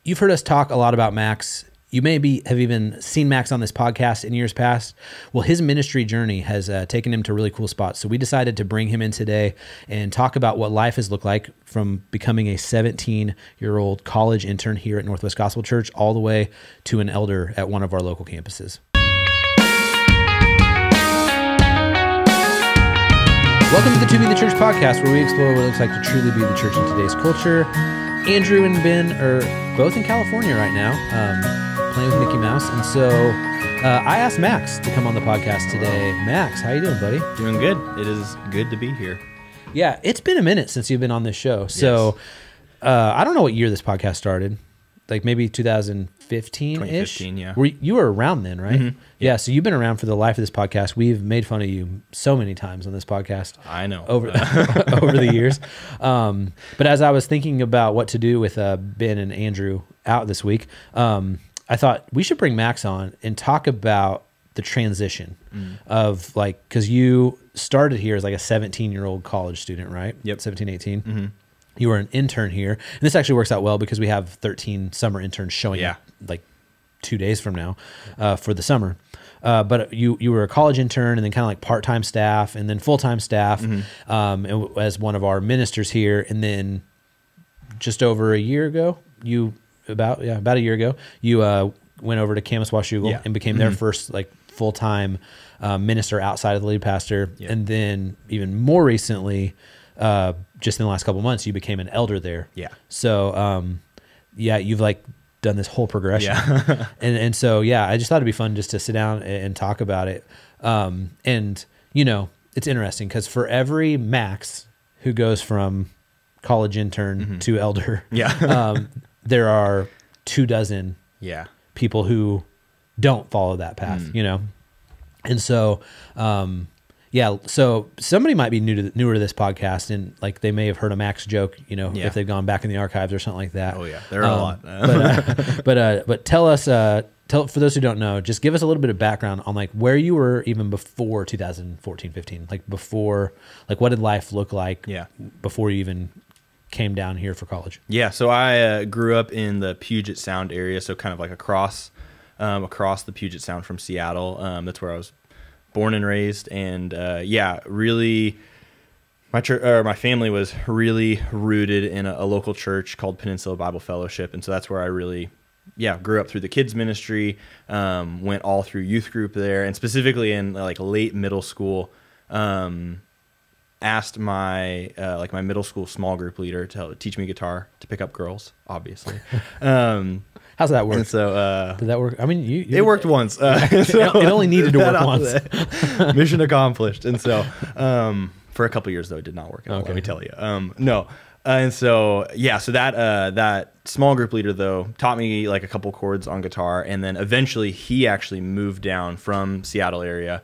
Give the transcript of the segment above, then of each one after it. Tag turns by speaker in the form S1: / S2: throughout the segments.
S1: you've heard us talk a lot about Max. You maybe have even seen Max on this podcast in years past. Well, his ministry journey has taken him to really cool spots. So we decided to bring him in today and talk about what life has looked like from becoming a 17-year-old college intern here at Northwest Gospel Church all the way to an elder at one of our local campuses. Welcome to the To Be the Church podcast, where we explore what it looks like to truly be the church in today's culture. Andrew and Ben are both in California right now, playing with Mickey Mouse. And so I asked Max to come on the podcast today. Max, how you doing, buddy?
S2: Doing good. It is good to be here.
S1: Yeah, it's been a minute since you've been on this show. So I don't know what year this podcast started. Like maybe 2015-ish?
S2: 2015, yeah.
S1: You were around then, right?
S2: Mm-hmm.
S1: Yeah, so you've been around for the life of this podcast. We've made fun of you so many times on this podcast.
S2: I know.
S1: Over the years. But as I was thinking about what to do with Ben and Andrew out this week, I thought we should bring Max on and talk about the transition of like, because you started here as like a 17-year-old college student, right?
S2: Yep.
S1: 17, 18.
S2: Mm-hmm.
S1: You were an intern here. And this actually works out well because we have 13 summer interns showing up like 2 days from now for the summer. But you were a college intern and then kind of like part-time staff and then full-time staff as one of our ministers here. And then just over a year ago, about a year ago, you went over to Camas Washougal and became their first like full-time minister outside of the lead pastor. Yep. And then even more recently, just in the last couple of months, you became an elder there. Yeah. So, you've like done this whole progression. Yeah. and so, I just thought it'd be fun just to sit down and talk about it. And you know, it's interesting because for every Max who goes from college intern to elder, there are 24 people who don't follow that path, you know? And so, so somebody might be newer to this podcast and like they may have heard a Max joke, you know, if they've gone back in the archives or something like that.
S2: Oh yeah, there are a lot.
S1: But tell us, for those who don't know, just give us a little bit of background on like where you were even before 2014, 15, like before, like what did life look like before you even came down here for college? Yeah,
S2: so I grew up in the Puget Sound area, so kind of like across the Puget Sound from Seattle. That's where I was born and raised, and really, my family was really rooted in a local church called Peninsula Bible Fellowship, and so that's where I really, grew up through the kids ministry. Went all through youth group there, and specifically in like late middle school. Asked my my middle school small group leader to teach me guitar to pick up girls, obviously.
S1: How's that work?
S2: And so,
S1: did that work? I mean,
S2: it worked once.
S1: It only needed to work once.
S2: Mission accomplished. And so, for a couple of years though, it did not work at all. Let me tell you. No. And so, so that small group leader though taught me like a couple chords on guitar, and then eventually he actually moved down from Seattle area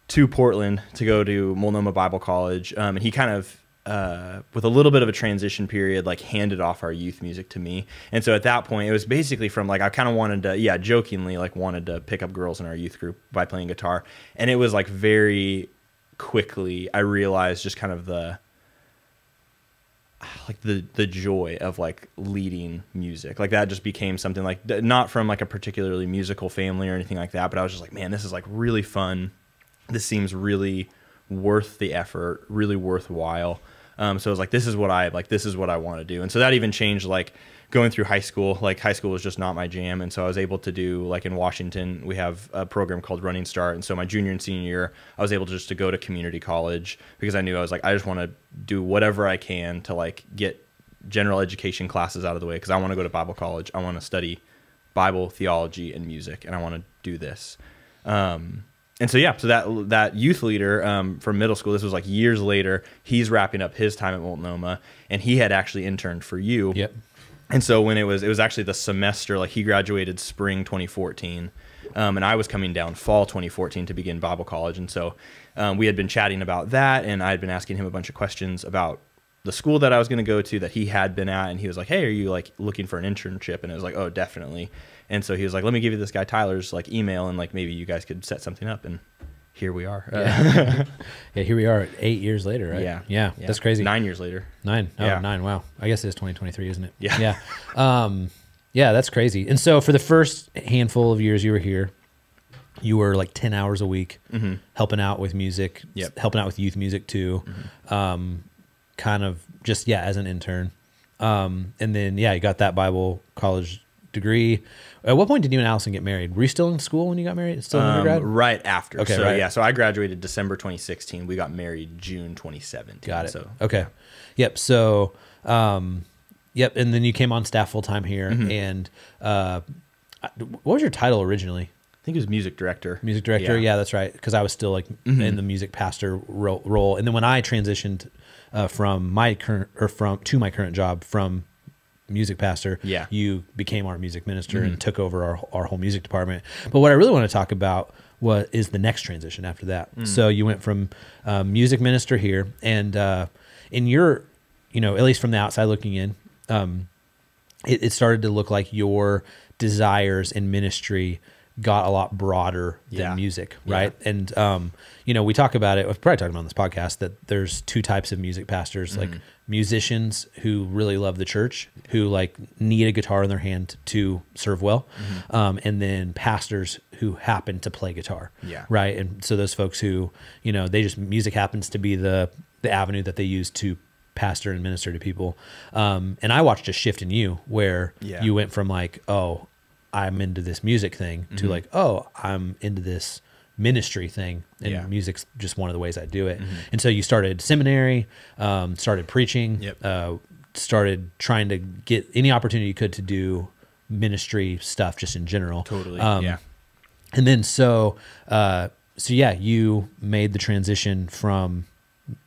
S2: to Portland to go to Multnomah Bible College. And he kind of, with a little bit of a transition period, like handed off our youth music to me. And so at that point, it was basically from like, I kind of wanted to, jokingly, like wanted to pick up girls in our youth group by playing guitar. And it was like very quickly, I realized just kind of the joy of like leading music. Like that just became something like, not from like a particularly musical family or anything like that, but I was just like, man, this is like really fun. This seems really worth the effort, really worthwhile. So I was like, this is what I want to do. And so that even changed like going through high school. Like high school was just not my jam. And so I was able to do, like in Washington, we have a program called Running Start. And so my junior and senior year, I was able to go to community college because I knew I was like, I just want to do whatever I can to like get general education classes out of the way because I want to go to Bible college. I want to study Bible, theology, and music, and I want to do this. And so, so that youth leader from middle school, this was like years later, he's wrapping up his time at Multnomah, and he had actually interned for you.
S1: Yep.
S2: And so when it was actually the semester, like he graduated spring 2014, and I was coming down fall 2014 to begin Bible college. And so we had been chatting about that, and I had been asking him a bunch of questions about the school that I was going to go to that he had been at. And he was like, hey, are you like looking for an internship? And I was like, oh, definitely. And so he was like, let me give you this guy Tyler's like email, and like maybe you guys could set something up. And here we are.
S1: Here we are 8 years later, right? Yeah. That's crazy.
S2: 9 years later.
S1: 9. Oh,
S2: yeah.
S1: 9. Wow. I guess it is 2023, isn't it?
S2: Yeah.
S1: Yeah, that's crazy. And so for the first handful of years you were here, you were like 10 hours a week helping out with music, helping out with youth music too. Kind of just, as an intern. And then, you got that Bible college degree. At what point did you and Allison get married? Were you still in school when you got married? Still undergrad?
S2: Right after.
S1: Okay,
S2: so,
S1: right.
S2: So I graduated December 2016. We got married June 2017.
S1: Got it.
S2: So,
S1: okay. Yep. So, and then you came on staff full time here. And what was your title originally?
S2: I think it was music director.
S1: Music director. Yeah, that's right. Because I was still like in the music pastor role. And then when I transitioned from my current to my current job from music pastor, you became our music minister and took over our whole music department. But what I really want to talk about is the next transition after that. So you went from music minister here, and in your, at least from the outside looking in, it started to look like your desires in ministry got a lot broader than music, right? And, we talk about it, we've probably talked about on this podcast, that there's two types of music pastors, like musicians who really love the church, who like need a guitar in their hand to serve well. And then pastors who happen to play guitar, right? And so those folks who, music happens to be the avenue that they use to pastor and minister to people. And I watched a shift in you where you went from like, oh, I'm into this music thing to like, oh, I'm into this ministry thing, and music's just one of the ways I do it. And so you started seminary, started preaching, started trying to get any opportunity you could to do ministry stuff just in general.
S2: Totally.
S1: And then so you made the transition from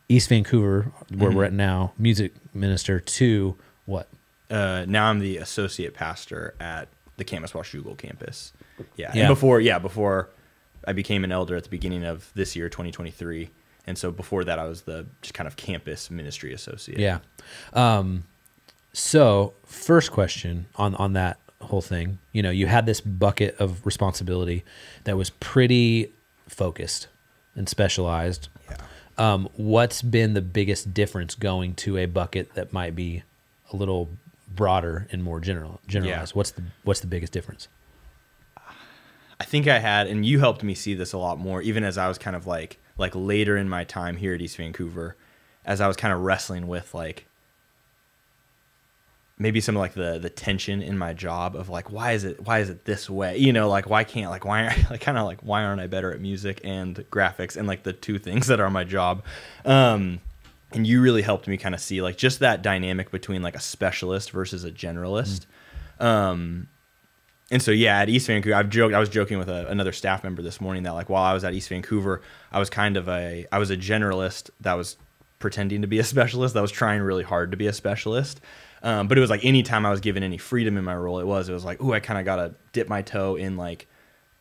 S1: East Vancouver, where we're at now, music minister, to what?
S2: Now I'm the associate pastor at the Camas Washougal campus. And before I became an elder at the beginning of this year, 2023. And so before that, I was the just kind of campus ministry associate.
S1: Yeah. So first question on that whole thing, you had this bucket of responsibility that was pretty focused and specialized. What's been the biggest difference going to a bucket that might be a little broader and more generalized? What's the biggest difference?
S2: I think I had, and you helped me see this a lot more, even as I was kind of like later in my time here at East Vancouver, as I was kind of wrestling with like maybe some of like the tension in my job of like, why is it this way? Like why aren't I better at music and graphics and like the two things that are my job? And you really helped me kind of see like just that dynamic between like a specialist versus a generalist. And so, at East Vancouver, I was joking with another staff member this morning that like while I was at East Vancouver, I was a generalist that was pretending to be a specialist, that was trying really hard to be a specialist. But it was like anytime I was given any freedom in my role, it was like, ooh, I kind of got to dip my toe in like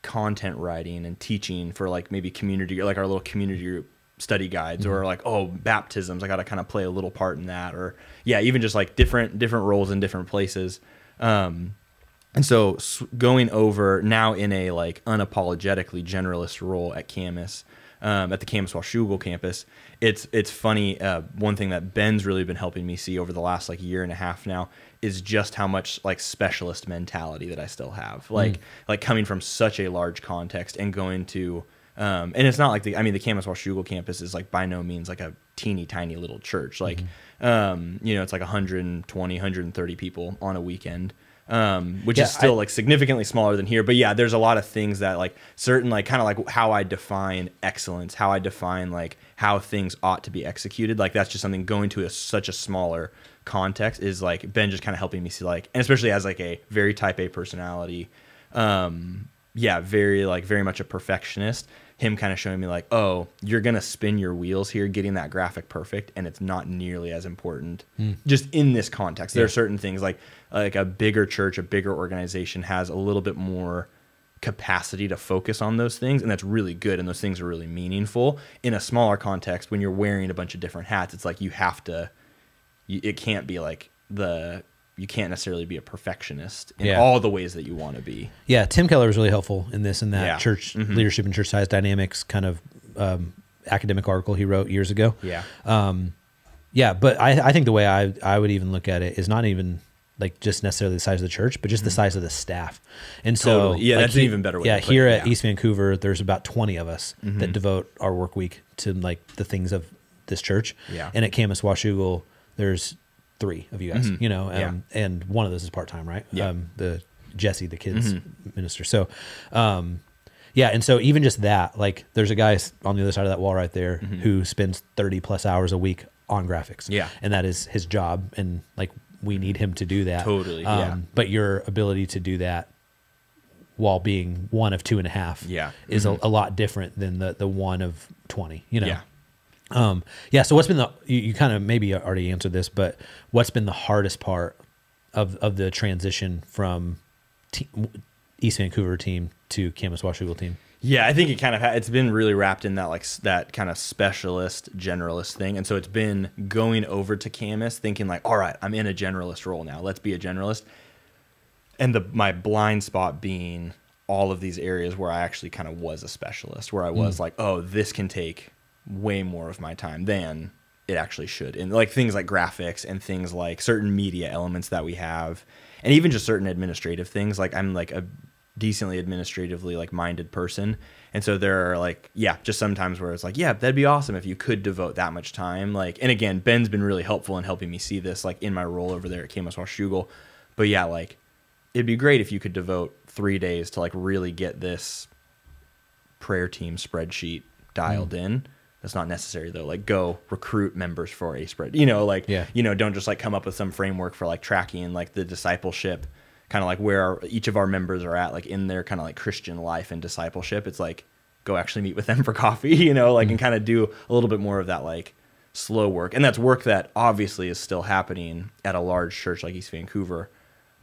S2: content writing and teaching for like maybe community, like our little community group study guides, or like, oh, baptisms, I got to kind of play a little part in that, or even just like different roles in different places. And so going over now in a like unapologetically generalist role at Camas, at the Camas Washougal campus, it's funny. One thing that Ben's really been helping me see over the last like year and a half now is just how much like specialist mentality that I still have. Like coming from such a large context and going to, and it's not like the Camas Washougal campus is like by no means like a teeny tiny little church. Like, it's like 120, 130 people on a weekend. Which is still like significantly smaller than here, but there's a lot of things that like certain like kind of like how I define excellence, how I define like how things ought to be executed. Like that's just something going to such a smaller context is like Ben just kind of helping me see like, and especially as like a very type A personality, very much a perfectionist. Him kind of showing me like, oh, you're going to spin your wheels here getting that graphic perfect, and it's not nearly as important just in this context. There are certain things like a bigger church, a bigger organization has a little bit more capacity to focus on those things, and that's really good, and those things are really meaningful. In a smaller context, when you're wearing a bunch of different hats, it's like it can't be like you can't necessarily be a perfectionist in all the ways that you want to be. Yeah,
S1: Tim Keller was really helpful in this and that church leadership and church size dynamics kind of academic article he wrote years ago. But I think the way I would even look at it is not even like just necessarily the size of the church, but just the size of the staff. And so,
S2: Totally. Yeah,
S1: like
S2: that's an even better way
S1: Yeah,
S2: to put
S1: here
S2: it.
S1: at East Vancouver, there's about 20 of us that devote our work week to like the things of this church.
S2: Yeah.
S1: And at Camas Washougal, there's 3 of you guys, you know,
S2: Yeah.
S1: and one of those is part-time, right?
S2: Yeah.
S1: The Jesse, the kids minister. So, yeah. And so even just that, like there's a guy on the other side of that wall right there who spends 30 plus hours a week on graphics.
S2: Yeah.
S1: And that is his job. And like, we need him to do that.
S2: Totally. Yeah.
S1: But your ability to do that while being one of 2.5
S2: Yeah.
S1: is a lot different than the one of 20, you know?
S2: Yeah.
S1: Yeah. So what's been you kind of maybe already answered this, but what's been the hardest part of the transition from East Vancouver team to Camas Washougal team?
S2: Yeah, I think it kind of it's been really wrapped in that like that kind of specialist generalist thing, and so it's been going over to Camas thinking like, all right, I'm in a generalist role now. Let's be a generalist, and my blind spot being all of these areas where I actually kind of was a specialist, where I was like, oh, this can take way more of my time than it actually should, and like things like graphics and things like certain media elements that we have, and even just certain administrative things. Like I'm like a decently administratively like minded person, and so there are like just sometimes where it's like that'd be awesome if you could devote that much time, like, and again Ben's been really helpful in helping me see this like in my role over there at Camas Washougal, but like it'd be great if you could devote 3 days to like really get this prayer team spreadsheet dialed in. That's not necessary though. Like go recruit members for a spread, like don't just like come up with some framework for like tracking like the discipleship, kind of like where each of our members are at, like in their kind of like Christian life and discipleship. It's like, go actually meet with them for coffee, like, and kind of do a little bit more of that, like slow work. And that's work that obviously is still happening at a large church like East Vancouver,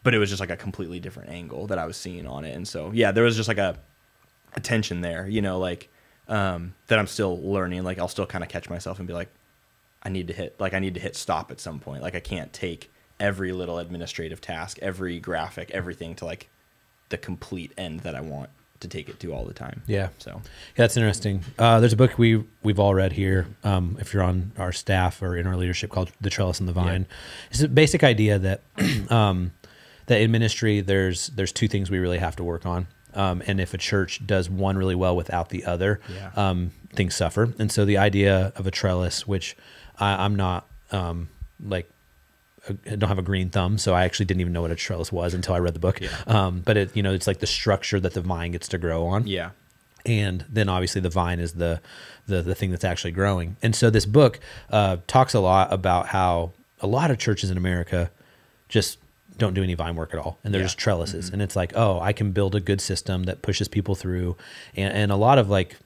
S2: but it was just like a completely different angle that I was seeing on it. And so, there was just like a tension there, like, that I'm still learning. Like I'll still kind of catch myself and be like, I need to hit stop at some point. Like I can't take every little administrative task, every graphic, everything to like the complete end that I want to take it to all the time. Yeah. So
S1: that's interesting. There's a book we've all read here. If you're on our staff or in our leadership, called The Trellis and the Vine. It's a basic idea that, that in ministry, there's 2 things we really have to work on. And if a church does one really well without the other, things suffer. And so the idea of a trellis, which I'm not, I don't have a green thumb, so I actually didn't even know what a trellis was until I read the book. But it, it's like the structure that the vine gets to grow on. And then obviously the vine is the thing that's actually growing. And so this book talks a lot about how a lot of churches in America just don't do any vine work at all, and they're just trellises. And it's like, oh, I can build a good system that pushes people through, and a lot of like,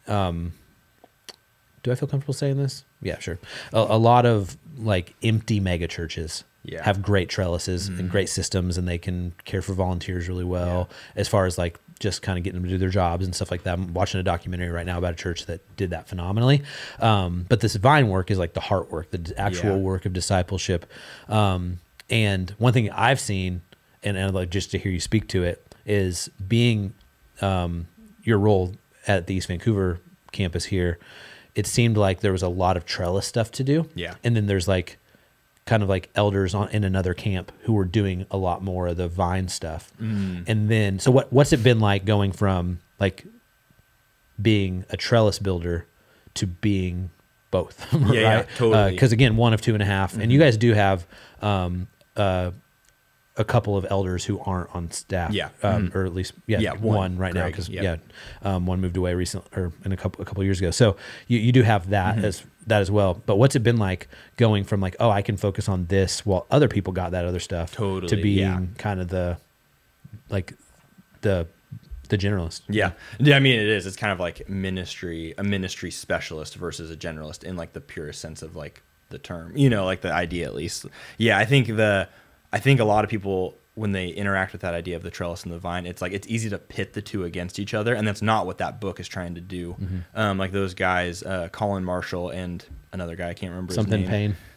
S1: do I feel comfortable saying this? Yeah, sure. A lot of like empty mega churches have great trellises and great systems, and they can care for volunteers really well, as far as like just kind of getting them to do their jobs and stuff like that. I'm watching a documentary right now about a church that did that phenomenally. But this vine work is like the heart work, the actual work of discipleship. And one thing I've seen, and I'd like just to hear you speak to it, is being your role at the East Vancouver campus here. It seemed like there was a lot of trellis stuff to do. And then there's like kind of like elders in another camp who were doing a lot more of the vine stuff. And then, so what's it been like going from like being a trellis builder to being both? Right?
S2: Totally.
S1: Because again, one of 2.5, and you guys do have a couple of elders who aren't on staff, or at least one right now, because one moved away recently, or in a couple of years ago. So you do have that as well. But what's it been like going from like, oh, I can focus on this while other people got that other stuff, to being kind of the generalist?
S2: I mean, it is. It's kind of like a ministry specialist versus a generalist in like the purest sense of like the term, like the idea at least. I think a lot of people, when they interact with that idea of the trellis and the vine, it's like it's easy to pit the two against each other, and that's not what that book is trying to do. Like those guys, Colin Marshall and another guy, I can't remember his name.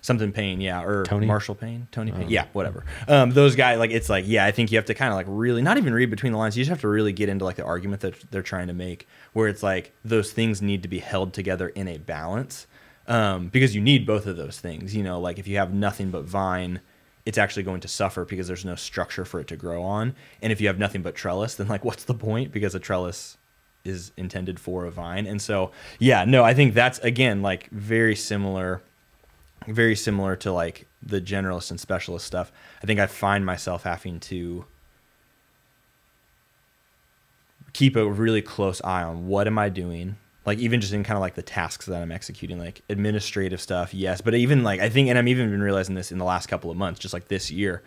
S2: Something Payne, or Tony Marshall Payne, Tony Payne, whatever. Those guys, like it's like, I think you have to kind of like really not even read between the lines. You just have to really get into like the argument that they're trying to make, where it's like those things need to be held together in a balance, because you need both of those things. Like if you have nothing but vine, it's actually going to suffer because there's no structure for it to grow on. And if you have nothing but trellis, then like, what's the point? Because a trellis is intended for a vine. And so, yeah, no, I think that's, again, like very similar to like the generalist and specialist stuff. I think I find myself having to keep a really close eye on what am I doing, like even just in kind of like the tasks that I'm executing, like administrative stuff, yes, but even like I think, and I'm even been realizing this in the last couple of months, just like this year,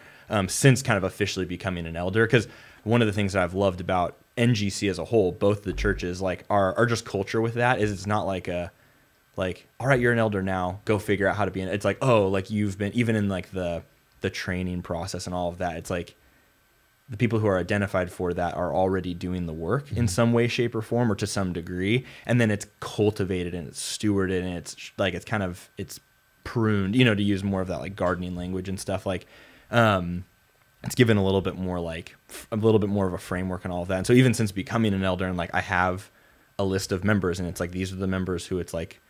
S2: since kind of officially becoming an elder, because one of the things that I've loved about NGC as a whole, both the churches, like our just culture with that is it's not like a like, all right, you're an elder now, go figure out how to be it's like, oh, like you've been even in like the training process and all of that, it's like the people who are identified for that are already doing the work in some way, shape, or form, or to some degree. And then it's cultivated and it's stewarded and it's like, it's pruned, you know, to use more of that like gardening language and stuff. Like, it's given a little bit more of a framework and all of that. And so even since becoming an elder, and like I have a list of members, and it's like, these are the members who it's like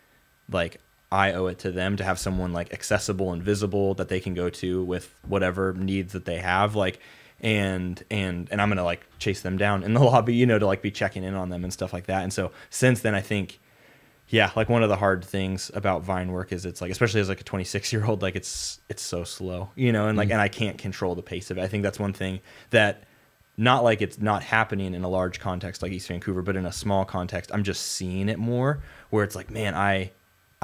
S2: I owe it to them to have someone like accessible and visible that they can go to with whatever needs that they have. Like, and I'm going to like chase them down in the lobby, you know, to like be checking in on them and stuff like that. And so since then, I think, yeah, like one of the hard things about vine work is it's like, especially as like a 26-year-old, like it's so slow, you know, and like, and I can't control the pace of it. I think that's one thing that not like it's not happening in a large context like East Vancouver, but in a small context, I'm just seeing it more where it's like, man, I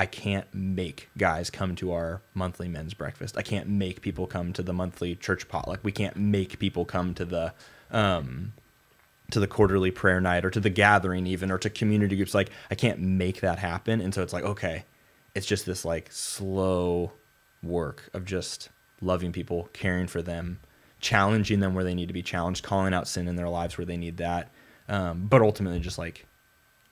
S2: can't make guys come to our monthly men's breakfast. I can't make people come to the monthly church potluck. We can't make people come to the quarterly prayer night or to the gathering even, or to community groups. Like I can't make that happen. And so it's like, okay, it's just this like slow work of just loving people, caring for them, challenging them where they need to be challenged, calling out sin in their lives where they need that. But ultimately just like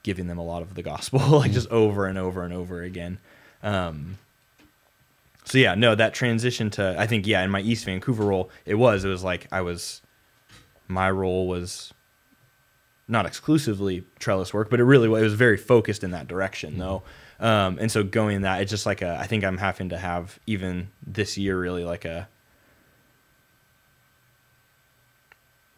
S2: giving them a lot of the gospel, like just over and over and over again. So yeah, no, that transition to, I think, yeah, in my East Vancouver role, it was like my role was not exclusively trellis work, but it was very focused in that direction though. And so going that, it's just like I think I'm having to have even this year really like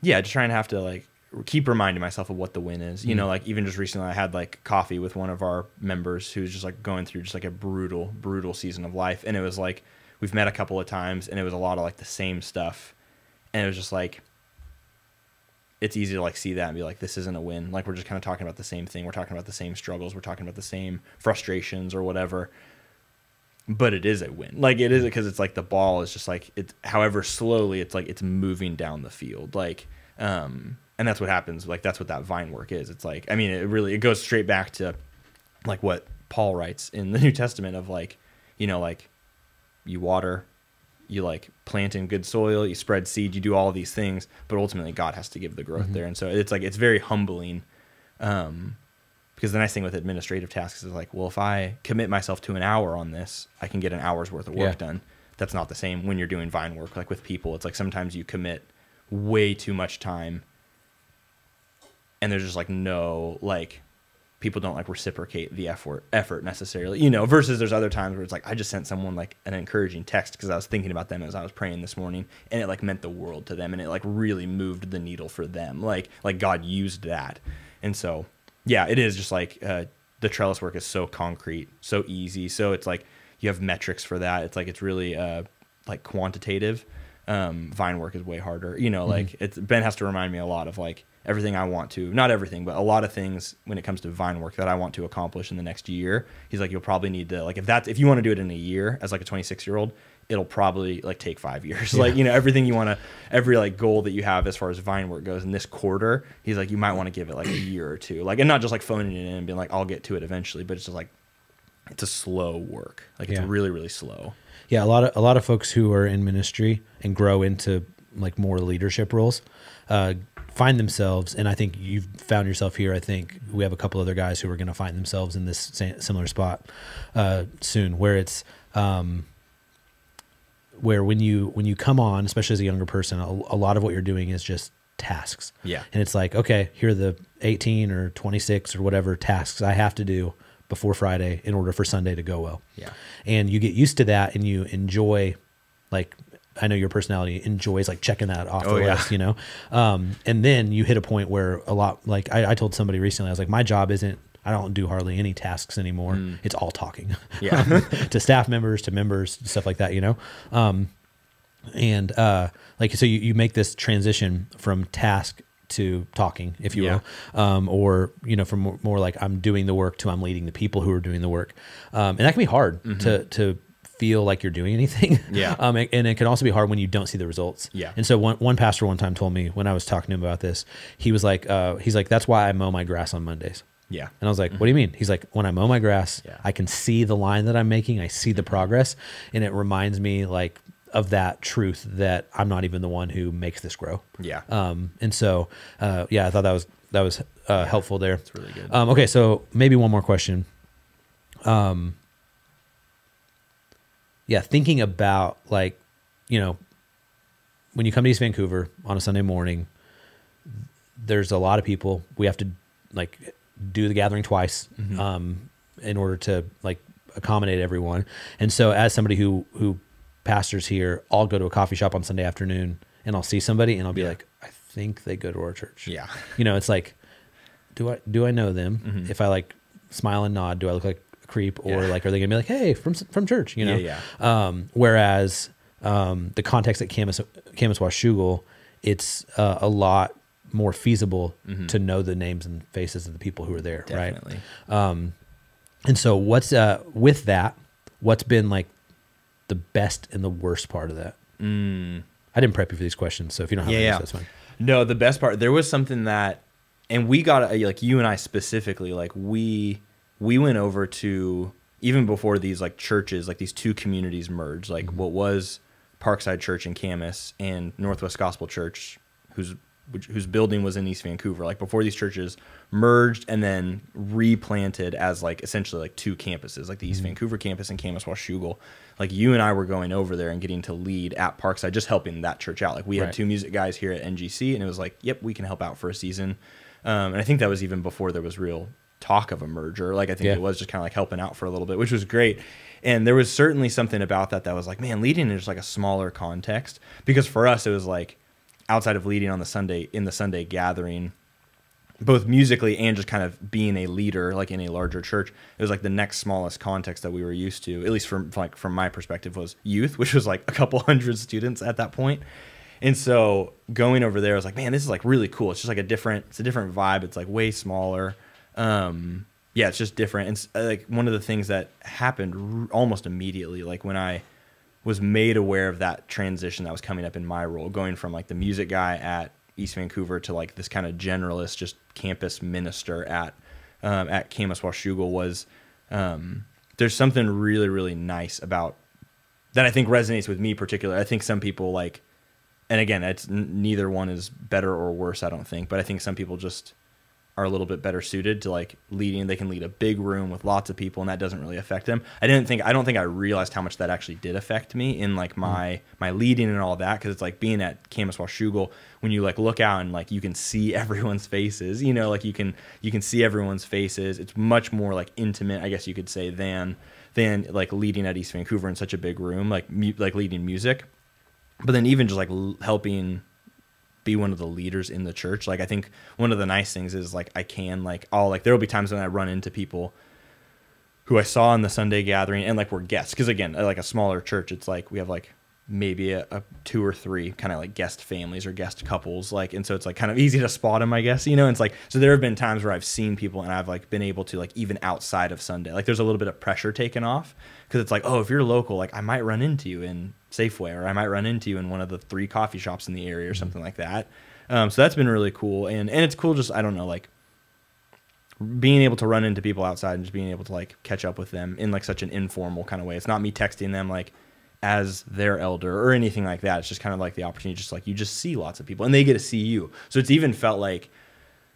S2: just trying to have to like keep reminding myself of what the win is, you know, like even just recently I had like coffee with one of our members who's just like going through just like a brutal season of life. And it was like, we've met a couple of times and it was a lot of like the same stuff. And it was just like, it's easy to like see that and be like, this isn't a win. Like we're just kind of talking about the same thing. We're talking about the same struggles. We're talking about the same frustrations or whatever, but it is a win. Like it is, because it's like the ball is just like, it's however slowly it's like, it's moving down the field. Like, and that's what happens. Like, that's what that vine work is. It's like, I mean, it goes straight back to like what Paul writes in the New Testament of like, you know, like you water, you like plant in good soil, you spread seed, you do all of these things, but ultimately God has to give the growth there. And so it's like, it's very humbling. Because the nice thing with administrative tasks is like, well, if I commit myself to an hour on this, I can get an hour's worth of work done. That's not the same when you're doing vine work. Like with people, it's like sometimes you commit way too much time and there's just like no, like people don't like reciprocate the effort necessarily, you know, versus there's other times where it's like, I just sent someone like an encouraging text because I was thinking about them as I was praying this morning, and it like meant the world to them, and it like really moved the needle for them. Like God used that. And so, yeah, it is just like, the trellis work is so concrete, so easy. So it's like, you have metrics for that. It's like, it's really, like quantitative. Vine work is way harder, you know, like Ben has to remind me a lot of like everything I want to, not everything, but a lot of things when it comes to vine work that I want to accomplish in the next year. He's like, you'll probably need to, like, if you want to do it in a year as like a 26-year-old, it'll probably like take 5 years. Like, you know, everything you want to, every like goal that you have as far as vine work goes in this quarter, he's like, you might want to give it like a year or two, like, and not just like phoning it in and being like, I'll get to it eventually, but it's just like, it's a slow work. Like it's really, really slow.
S1: Yeah. A lot of folks who are in ministry and grow into like more leadership roles, find themselves, and I think you've found yourself here. I think we have a couple other guys who are going to find themselves in this similar spot soon, where it's where when you come on, especially as a younger person, a lot of what you're doing is just tasks.
S2: Yeah.
S1: And it's like, okay, here are the 18 or 26 or whatever tasks I have to do before Friday in order for Sunday to go well.
S2: Yeah.
S1: And you get used to that and you enjoy like I know your personality enjoys like checking that off the
S2: Oh, yeah.
S1: list, you know? And then you hit a point where a lot, like I told somebody recently, I was like, my job isn't, I don't do hardly any tasks anymore. It's all talking
S2: Yeah.
S1: to staff members, to members, stuff like that, you know? Like, so you make this transition from task to talking, if you
S2: Yeah.
S1: will, or, you know, from more like I'm doing the work to I'm leading the people who are doing the work. And that can be hard to feel like you're doing anything.
S2: Yeah.
S1: And it can also be hard when you don't see the results.
S2: Yeah.
S1: And so one pastor one time told me when I was talking to him about this, he was like, that's why I mow my grass on Mondays.
S2: Yeah.
S1: And I was like, what do you mean? He's like, when I mow my grass,
S2: Yeah.
S1: I can see the line that I'm making. I see the progress. And it reminds me like of that truth that I'm not even the one who makes this grow.
S2: Yeah.
S1: And so, I thought that was helpful there.
S2: It's really good.
S1: Okay. So maybe one more question. Thinking about like, you know, when you come to East Vancouver on a Sunday morning, there's a lot of people. We have to like do the gathering twice, in order to like accommodate everyone. And so as somebody who pastors here, I'll go to a coffee shop on Sunday afternoon and I'll see somebody and I'll be like, I think they go to our church.
S2: Yeah.
S1: You know, it's like, do I know them? If I like smile and nod, do I look like a creep, or like, are they gonna be like, hey, from church, you know?
S2: Yeah.
S1: Whereas, the context at Camas Washougal, it's a lot more feasible to know the names and faces of the people who are there.
S2: Definitely.
S1: Right. And so what's, with that, what's been like the best and the worst part of that? I didn't prep you for these questions, so if you don't have these, that's fine.
S2: No, the best part, there was something that, and we got, like you and I specifically, like we went over to, even before these like churches, like these two communities merged, like what was Parkside Church in Camas and Northwest Gospel Church, whose building was in East Vancouver. Like before these churches merged and then replanted as like essentially like two campuses, like the East Vancouver campus and Camas Washougal. Like you and I were going over there and getting to lead at Parkside, just helping that church out. Like we had two music guys here at NGC, and it was like, yep, we can help out for a season. And I think that was even before there was real talk of a merger. Like I think it was just kind of like helping out for a little bit, which was great. And there was certainly something about that was like, man, leading in just like a smaller context, because for us it was like, outside of leading on the Sunday, in the Sunday gathering, both musically and just kind of being a leader, like in a larger church, it was like the next smallest context that we were used to, at least from my perspective, was youth, which was like a couple hundred students at that point. And so going over there, I was like, man, this is like really cool. It's just like it's a different vibe. It's like way smaller. It's just different. And like one of the things that happened almost immediately, like when I was made aware of that transition that was coming up in my role, going from like the music guy at East Vancouver to like this kind of generalist, just campus minister at Camas Washougal, was there's something really, really nice about that. I think resonates with me particularly. I think some people like, and again, it's neither one is better or worse, I don't think, but I think some people just are a little bit better suited to like leading. They can lead a big room with lots of people, and that doesn't really affect them. I don't think I realized how much that actually did affect me in like my leading and all that, because it's like being at Camas Washougal, when you like look out and like you can see everyone's faces, you know, like you can see everyone's faces. It's much more like intimate, I guess you could say, than like leading at East Vancouver in such a big room, like leading music. But then even just like helping be one of the leaders in the church. Like I think one of the nice things is like there'll be times when I run into people who I saw in the Sunday gathering and like we're guests, because again, like a smaller church, it's like we have like maybe a 2 or 3 kind of like guest families or guest couples, like, and so it's like kind of easy to spot them, I guess, you know. And it's like, so there have been times where I've seen people and I've like been able to like, even outside of Sunday, like there's a little bit of pressure taken off, because it's like, oh, if you're local, like I might run into you in Safeway, or I might run into you in one of the 3 coffee shops in the area or something like that. So that's been really cool. And it's cool, just, I don't know, like being able to run into people outside and just being able to like catch up with them in like such an informal kind of way. It's not me texting them like as their elder or anything like that. It's just kind of like the opportunity, just like you just see lots of people and they get to see you. So it's even felt like,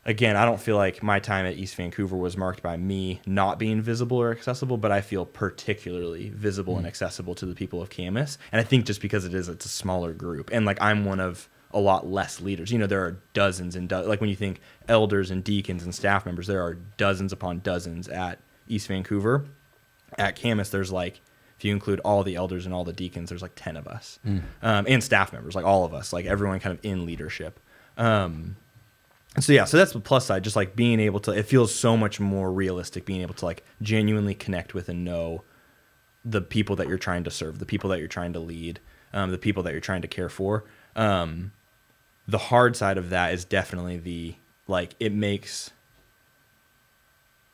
S2: again, I don't feel like my time at East Vancouver was marked by me not being visible or accessible, but I feel particularly visible and accessible to the people of Camas. And I think just because it's a smaller group, and like I'm one of a lot less leaders. You know, there are dozens and like when you think elders and deacons and staff members, there are dozens upon dozens at East Vancouver. At Camas, there's like if you include all the elders and all the deacons, there's like 10 of us, and staff members, like all of us, like everyone kind of in leadership. So yeah, so that's the plus side, just like being able to, it feels so much more realistic being able to like genuinely connect with and know the people that you're trying to serve, the people that you're trying to lead, the people that you're trying to care for. The hard side of that is definitely the, like, it makes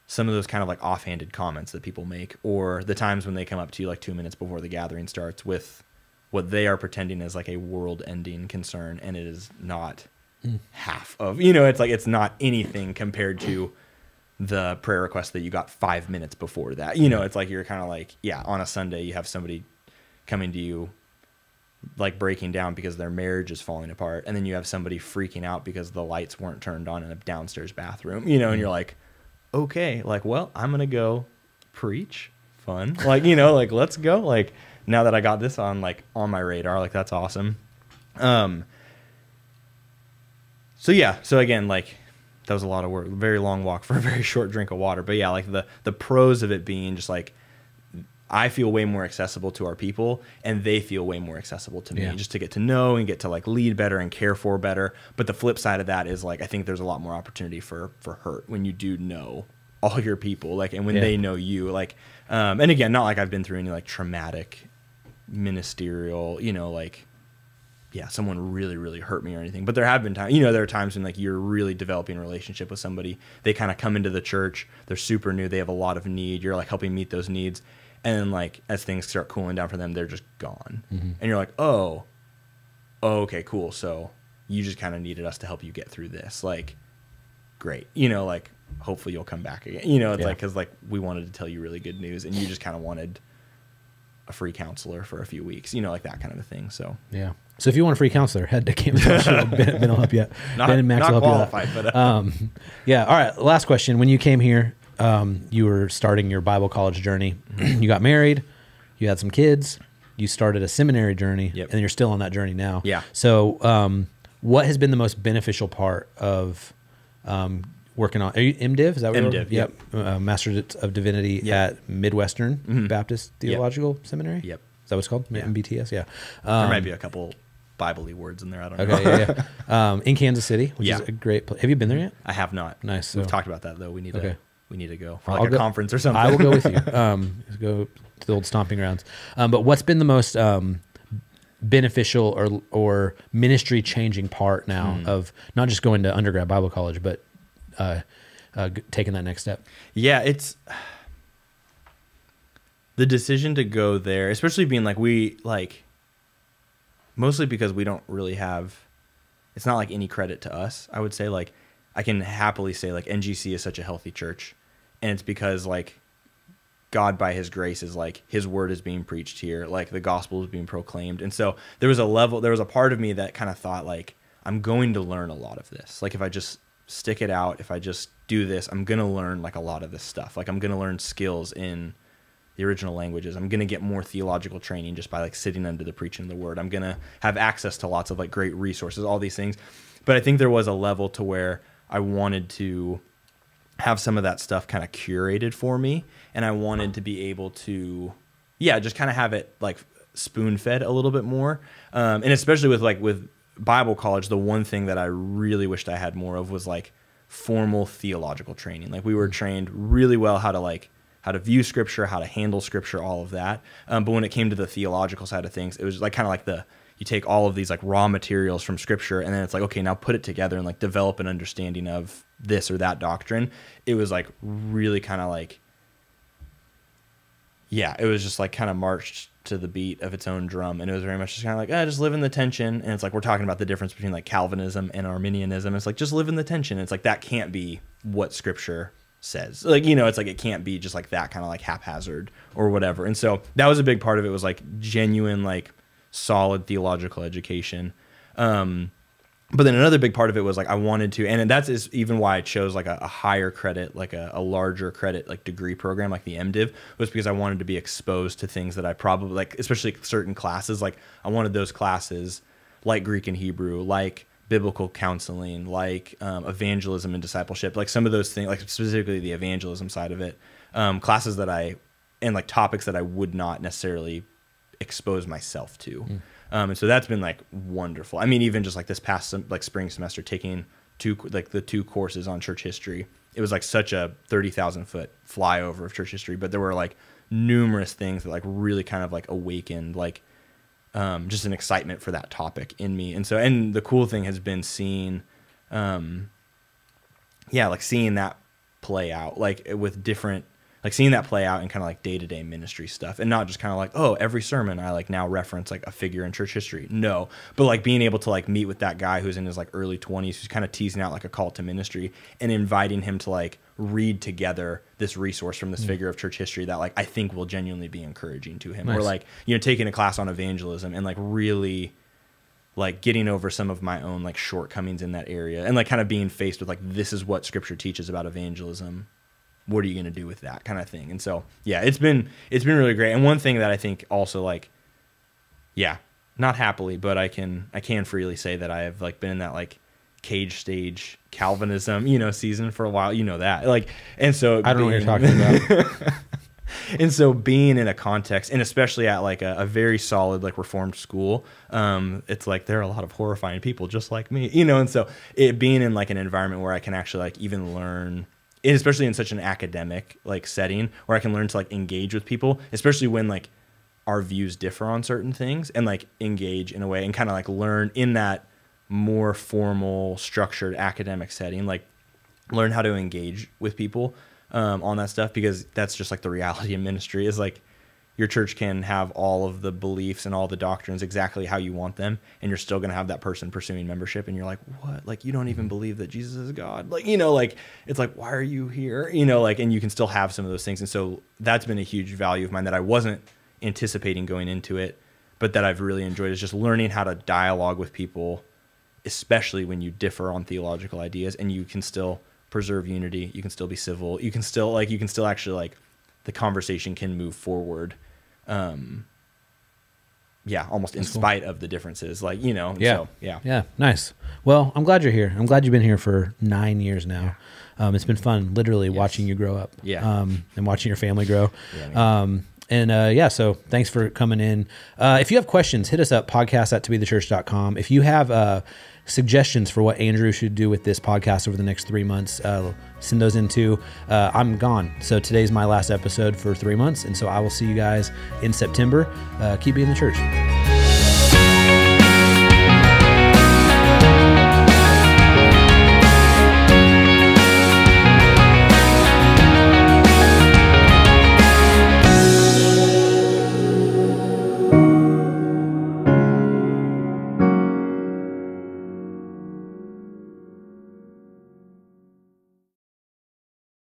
S2: some of those kind of like offhanded comments that people make, or the times when they come up to you like 2 minutes before the gathering starts with what they are pretending is like a world ending concern. And it is not half of, you know, it's like, it's not anything compared to the prayer request that you got 5 minutes before that. You know, it's like, you're kind of like, yeah, on a Sunday, you have somebody coming to you like breaking down because their marriage is falling apart. And then you have somebody freaking out because the lights weren't turned on in a downstairs bathroom, you know, and you're like, okay, like, well, I'm going to go preach. Fun. Like, you know, like, let's go. Like, now that I got this on, like, on my radar, like, that's awesome. So yeah, so again, like, that was a lot of work, very long walk for a very short drink of water. But yeah, like the pros of it being just like, I feel way more accessible to our people and they feel way more accessible to me, just to get to know and get to like lead better and care for better. But the flip side of that is like, I think there's a lot more opportunity for hurt when you do know all your people, like, and when they know you, like, and again, not like I've been through any like traumatic ministerial, you know, like, yeah, someone really, really hurt me or anything. But there have been times, you know, there are times when like you're really developing a relationship with somebody. They kind of come into the church, they're super new, they have a lot of need. You're like helping meet those needs. And then like as things start cooling down for them, they're just gone. And you're like, oh, okay, cool. So you just kind of needed us to help you get through this. Like, great. You know, like hopefully you'll come back again. You know, it's like, cause like we wanted to tell you really good news and you just kind of wanted a free counselor for a few weeks, you know, like that kind of a thing. So,
S1: yeah. So if you want a free counselor, head to Campus Fellowship. Ben will help you. Ben and Max will help
S2: qualified,
S1: you. But yeah. All right. Last question. When you came here, you were starting your Bible college journey. You got married. You had some kids. You started a seminary journey, and you're still on that journey now.
S2: Yeah.
S1: So, what has been the most beneficial part of working on? Are you MDiv? Is that what
S2: MDiv?
S1: Yep. Master of Divinity at Midwestern Baptist Theological Seminary.
S2: Yep.
S1: Is that what it's called?
S2: Yeah.
S1: MBTS. Yeah.
S2: There might be a couple Bible-y words in there. I don't know.
S1: Okay. Yeah. In Kansas City, which is a great place. Have you been there yet?
S2: I have not.
S1: Nice. So.
S2: We've talked about that though. We need to. We need to go for like
S1: I'll
S2: a
S1: go,
S2: conference or something.
S1: I will go with you. Go to the old stomping grounds. But what's been the most beneficial or ministry changing part now of not just going to undergrad Bible college, but taking that next step?
S2: Yeah, it's the decision to go there, especially being like mostly because we don't really have. It's not like any credit to us. I would say like I can happily say like NGC is such a healthy church. And it's because like God by his grace is like his word is being preached here. Like the gospel is being proclaimed. And so there was a part of me that kind of thought like, I'm going to learn a lot of this. Like if I just stick it out, if I just do this, I'm going to learn like a lot of this stuff. Like I'm going to learn skills in the original languages. I'm going to get more theological training just by like sitting under the preaching of the word. I'm going to have access to lots of like great resources, all these things. But I think there was a level to where I wanted to have some of that stuff kind of curated for me. And I wanted to be able to, just kind of have it like spoon fed a little bit more. And especially with Bible college, the one thing that I really wished I had more of was like formal theological training. Like we were trained really well how to view scripture, how to handle scripture, all of that. But when it came to the theological side of things, it was like kind of like you take all of these like raw materials from scripture and then it's like, okay, now put it together and like develop an understanding of this or that doctrine. It was like really kind of like, it was just like kind of marched to the beat of its own drum. And it was very much just kind of like, just live in the tension. And it's like, we're talking about the difference between like Calvinism and Arminianism. It's like, just live in the tension. It's like, that can't be what scripture says. Like, you know, it's like, it can't be just like that kind of like haphazard or whatever. And so that was a big part of it, was like genuine, like solid theological education. But then another big part of it was like I wanted to, and that's even why I chose like a higher credit, like a larger credit, like degree program, like the MDiv, was because I wanted to be exposed to things that I probably like, especially certain classes. Like I wanted those classes like Greek and Hebrew, like biblical counseling, like evangelism and discipleship, like some of those things, like specifically the evangelism side of it, classes that I and like topics that I would not necessarily expose myself to. And so that's been like wonderful. I mean, even just like this past like spring semester, taking the two courses on church history, it was like such a 30,000 foot flyover of church history, but there were like numerous things that like really kind of like awakened like just an excitement for that topic in me. And so, and the cool thing has been seeing, like seeing that play out, like with different, like seeing that play out in kind of like day-to-day ministry stuff, and not just kind of like, oh, every sermon I like now reference like a figure in church history. No, but like being able to like meet with that guy who's in his like early 20s, who's kind of teasing out like a call to ministry, and inviting him to like read together this resource from this figure of church history that like I think will genuinely be encouraging to him. Nice. Or like, you know, taking a class on evangelism and like really like getting over some of my own like shortcomings in that area, and like kind of being faced with like, this is what scripture teaches about evangelism. What are you going to do with that kind of thing? And so, yeah, it's been really great. And one thing that I think also like, yeah, not happily, but I can freely say that I have like been in that like cage stage Calvinism, you know, season for a while, you know that, like, and so
S1: I don't know what you're talking about.
S2: And so being in a context, and especially at like a very solid like Reformed school, it's like there are a lot of horrifying people just like me, you know, and so it being in like an environment where I can actually like even learn, and especially in such an academic like setting where I can learn to like engage with people, especially when like our views differ on certain things, and like engage in a way and kind of like learn in that more formal, structured academic setting, like learn how to engage with people on that stuff, because that's just like the reality in ministry is like your church can have all of the beliefs and all the doctrines exactly how you want them, and you're still going to have that person pursuing membership, and you're like, what? Like, you don't even believe that Jesus is God? Like, you know, like, it's like, why are you here? You know, like, and you can still have some of those things. And so that's been a huge value of mine that I wasn't anticipating going into it, but that I've really enjoyed, is just learning how to dialogue with people, especially when you differ on theological ideas, and you can still preserve unity. You can still be civil. You can still actually like the conversation can move forward. Almost in spite of the differences, like, you know.
S1: Yeah.
S2: So, yeah.
S1: Yeah. Nice. Well, I'm glad you're here. I'm glad you've been here for 9 years now. It's been fun, literally watching you grow up.
S2: Yeah.
S1: And watching your family grow.
S2: Yeah,
S1: so thanks for coming in. If you have questions, hit us up, podcast@tobeTheChurch.com. If you have suggestions for what Andrew should do with this podcast over the next 3 months, send those into, I'm gone. So today's my last episode for 3 months. And so I will see you guys in September. Keep being the church.